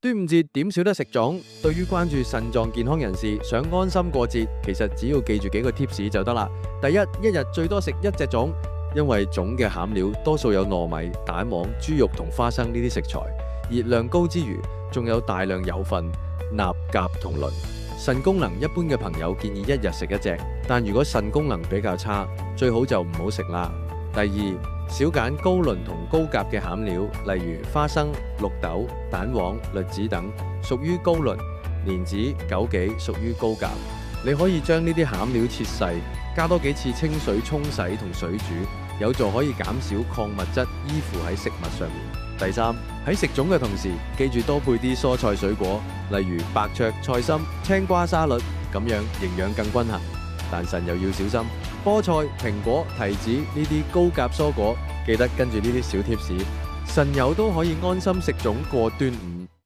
端午節點少得食粽？對於關注腎臟健康人士，想安心過節，其實只要記住幾個 tips 就得啦。第一，一日最多食一隻粽，因為粽嘅餡料多數有糯米、蛋黃、豬肉同花生呢啲食材，熱量高之餘，仲有大量油分、鈉、鉀同磷。腎功能一般嘅朋友建議一日食一隻，但如果腎功能比較差，最好就唔好食啦。第二，少揀高磷同高鉀嘅餡料，例如花生、綠豆、蛋黃、栗子等，屬於高磷；蓮子、枸杞屬於高鉀。你可以將呢啲餡料切細，加多幾次清水沖洗同水煮，有助可以減少礦物質依附喺食物上面。第三，喺食粽嘅同時，記住多配啲蔬菜水果，例如白灼、菜心、青瓜沙律，咁樣營養更均衡。但腎又要小心，菠菜、蘋果、提子呢啲高鉀蔬果，記得跟住呢啲小貼士，腎友都可以安心食粽過端午。